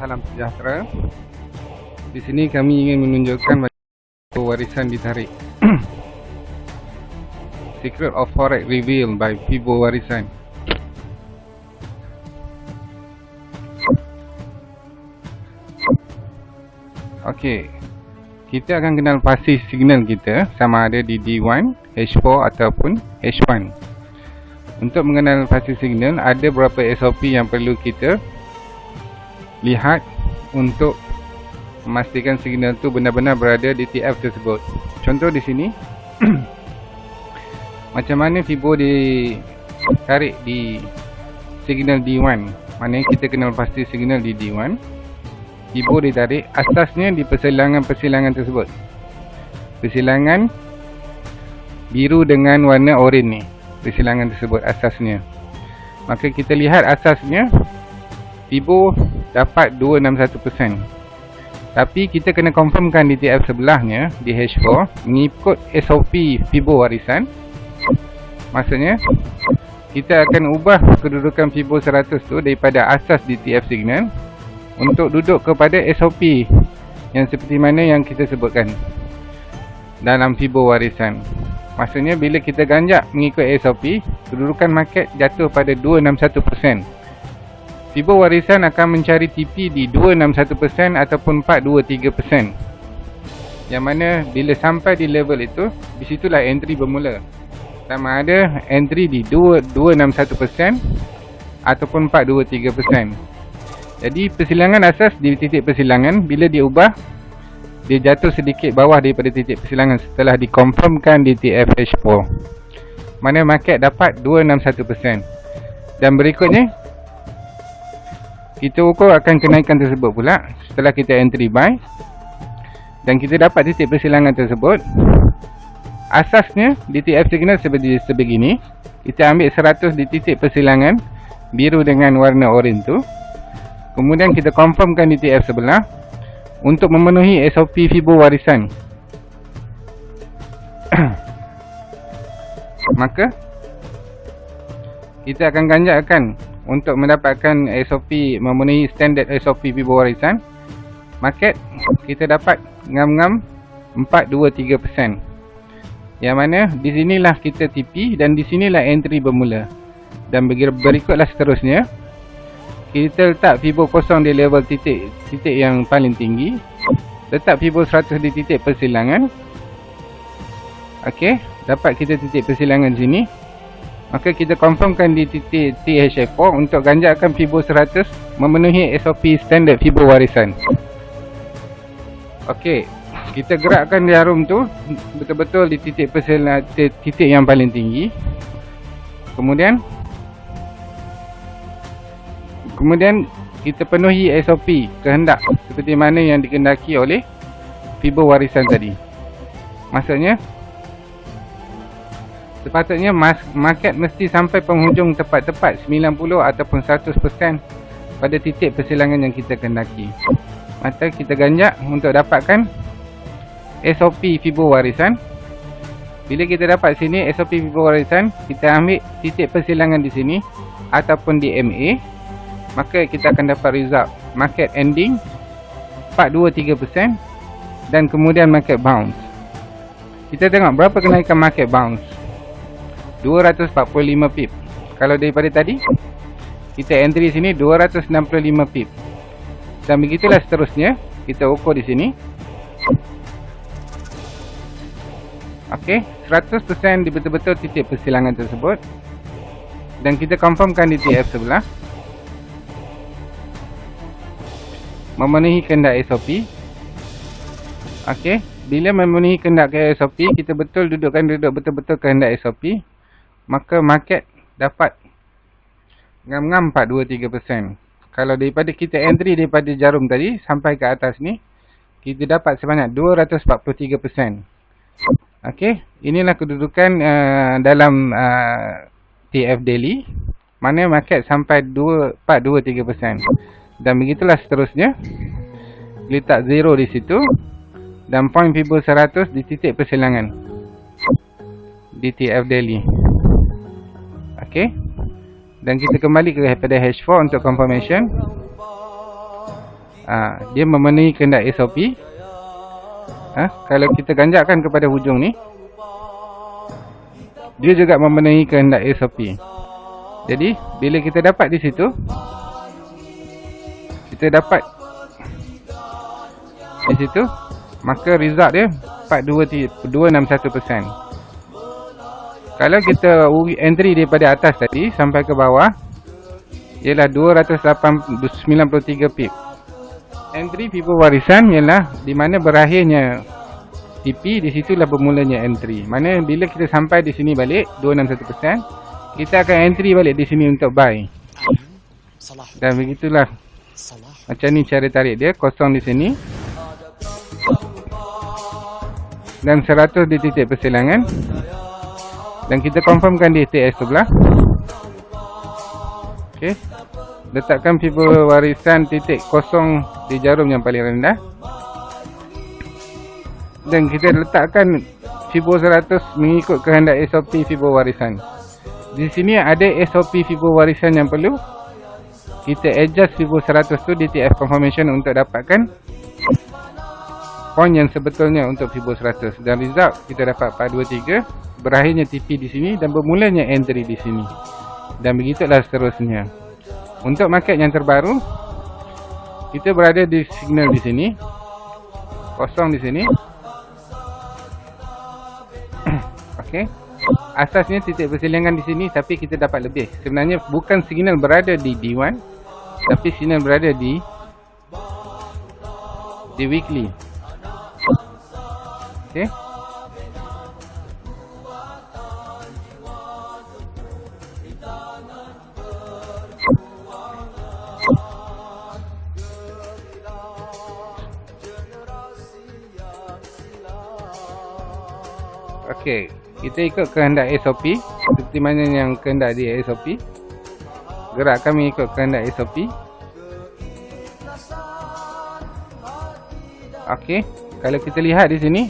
salam sejahtera. Di sini kami ingin menunjukkan bagaimana warisan ditarik. Secret of Forex revealed by Fibo Warisan. Okey, kita akan kenal pasti signal kita sama ada di D1, H4 ataupun H1. Untuk mengenal pasti signal, ada beberapa SOP yang perlu kita lihat untuk memastikan signal tu benar-benar berada di TF tersebut. Contoh di sini macam mana Fibo ditarik di signal D1. Maknanya kita kenal pasti signal di D1. Fibo ditarik asasnya di persilangan-persilangan tersebut. Persilangan biru dengan warna oranye ni, persilangan tersebut asasnya. Maka kita lihat asasnya Fibo dapat 261%. Tapi kita kena confirmkan di TF sebelahnya di H4 mengikut SOP Fibo Warisan. Maksudnya kita akan ubah kedudukan Fibo 100 tu daripada asas di TF signal untuk duduk kepada SOP yang seperti mana yang kita sebutkan dalam Fibo Warisan. Maksudnya bila kita ganjak mengikut SOP, kedudukan market jatuh pada 261%. Fibo Warisan akan mencari TP di 261% ataupun 423%. Yang mana bila sampai di level itu, di situlah entry bermula. Sama ada entry di 261% ataupun 423%. Jadi persilangan asas di titik persilangan bila diubah, dia jatuh sedikit bawah daripada titik persilangan setelah dikonfirmkan di TFH4. Mana market dapat 261%. Dan berikutnya kita ukur akan kenaikan tersebut pula setelah kita entry buy dan kita dapat titik persilangan tersebut. Asasnya di TF signal seperti sebegini. Kita ambil 100 di titik persilangan biru dengan warna orange tu. Kemudian kita confirmkan di TF sebelah untuk memenuhi SOP Fibo Warisan. Maka kita akan ganjakkan untuk mendapatkan SOP memenuhi standard SOP Fibo Warisan. Market kita dapat ngam-ngam 423%. Yang mana di sinilah kita TP dan di sinilah entry bermula. Dan berikutlah seterusnya. Kita letak Fibo kosong di level titik yang paling tinggi. Letak Fibo 100 di titik persilangan. Okey, dapat kita titik persilangan sini. Maka kita confirmkan di titik THF4 untuk ganjakkan Fibo 100 memenuhi SOP standard Fibo Warisan. Okey, kita gerakkan jarum tu betul-betul di titik persilangan, titik yang paling tinggi. Kemudian kita penuhi SOP kehendak seperti mana yang dikehendaki oleh Fibo Warisan tadi. Maksudnya sepatutnya market mesti sampai penghujung tepat-tepat 90 ataupun 100% pada titik persilangan yang kita kehendaki. Maka kita ganjak untuk dapatkan SOP Fibo Warisan. Bila kita dapat sini SOP Fibo Warisan, kita ambil titik persilangan di sini ataupun di MA. Maka kita akan dapat result market ending 423% dan kemudian market bounce. Kita tengok berapa kenaikan market bounce. 245 pip. Kalau daripada tadi kita entry sini 265 pip. Dan begitulah seterusnya. Kita ukur di sini. Okey, 100% di betul-betul titik persilangan tersebut. Dan kita confirmkan di TF sebelah. Memenuhi kehendak SOP. Okey, bila memenuhi kehendak SOP, kita duduk betul-betul kehendak SOP. Maka market dapat ngam-ngam 423%. Kalau daripada kita entry daripada jarum tadi sampai ke atas ni, kita dapat sebanyak 243%. Okey, inilah kedudukan dalam TF daily. Mana market sampai 423%. Dan begitulah seterusnya. Letak 0 di situ. Dan point Fibo 100 di titik persilangan di TF daily. Okey. Dan kita kembali kepada H4 untuk confirmation. dia memenuhi kehendak SOP. Kalau kita ganjakkan kepada hujung ni, dia juga memenuhi kehendak SOP. Jadi bila kita dapat di situ, maka result dia 261%. Kalau kita entry daripada atas tadi sampai ke bawah, ialah 293 pip. Entry FIBO warisan ialah di mana berakhirnya TP, di situlah bermulanya entry. Mana bila kita sampai di sini balik 261%, kita akan entry balik di sini untuk buy. Dan begitulah macam ni cara tarik dia. Kosong di sini dan 100 di titik persilangan, dan kita confirmkan di TS sebelah. Okey, letakkan FIBO warisan titik kosong di jarum yang paling rendah, dan kita letakkan FIBO 100 mengikut kehendak SOP FIBO warisan. Di sini ada SOP FIBO warisan yang perlu kita adjust FIBO 100 tu di TF confirmation untuk dapatkan poin yang sebetulnya untuk FIBO 100. Dan result kita dapat 423, berakhirnya TP di sini dan bermulanya entry di sini. Dan begitulah seterusnya. Untuk market yang terbaru, kita berada di signal di sini, kosong di sini. Okey. Asasnya titik persilangan di sini, tapi kita dapat lebih. Sebenarnya bukan signal berada di D1, tapi signal berada di weekly. Okey. Okey, kita ikut kehendak SOP seperti mana yang kehendak di SOP. Gerak kami ikut kehendak SOP. Okey, kalau kita lihat di sini,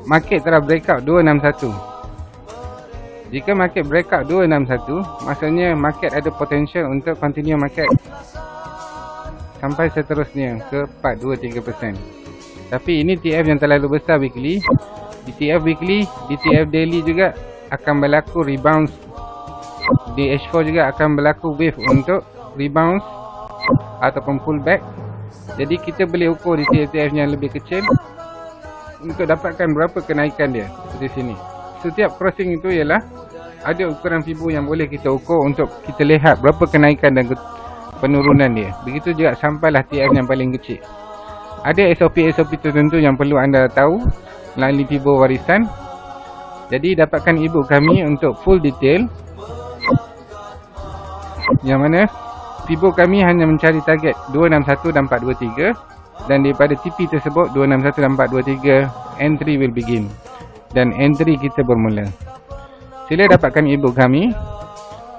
market telah breakout 261. Jika market breakout 261, maksudnya market ada potential untuk continue market sampai seterusnya ke 423%. Tapi ini TF yang terlalu besar weekly. Di TF weekly, di TF daily juga akan berlaku rebound. Di H4 juga akan berlaku wave untuk rebound ataupun pullback. Jadi kita boleh ukur di TF yang lebih kecil untuk dapatkan berapa kenaikan dia di sini. Setiap crossing itu ialah ada ukuran FIBO yang boleh kita ukur untuk kita lihat berapa kenaikan dan penurunan dia. Begitu juga sampailah TF yang paling kecil. Ada SOP-SOP tertentu yang perlu anda tahu melalui FIBO warisan. Jadi dapatkan ebook kami untuk full detail, yang mana FIBO kami hanya mencari target 261 dan 423, dan daripada TP tersebut 261 dan 423 entry will begin, dan entry kita bermula. Sila dapatkan ebook kami,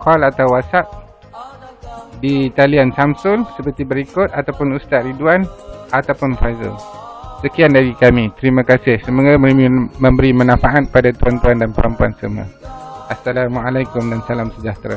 call atau WhatsApp di talian Samsul seperti berikut, ataupun Ustaz Ridwan ataupun Faizal. Sekian dari kami. Terima kasih. Semoga memberi manfaat pada tuan-tuan dan puan-puan semua. Assalamualaikum dan salam sejahtera.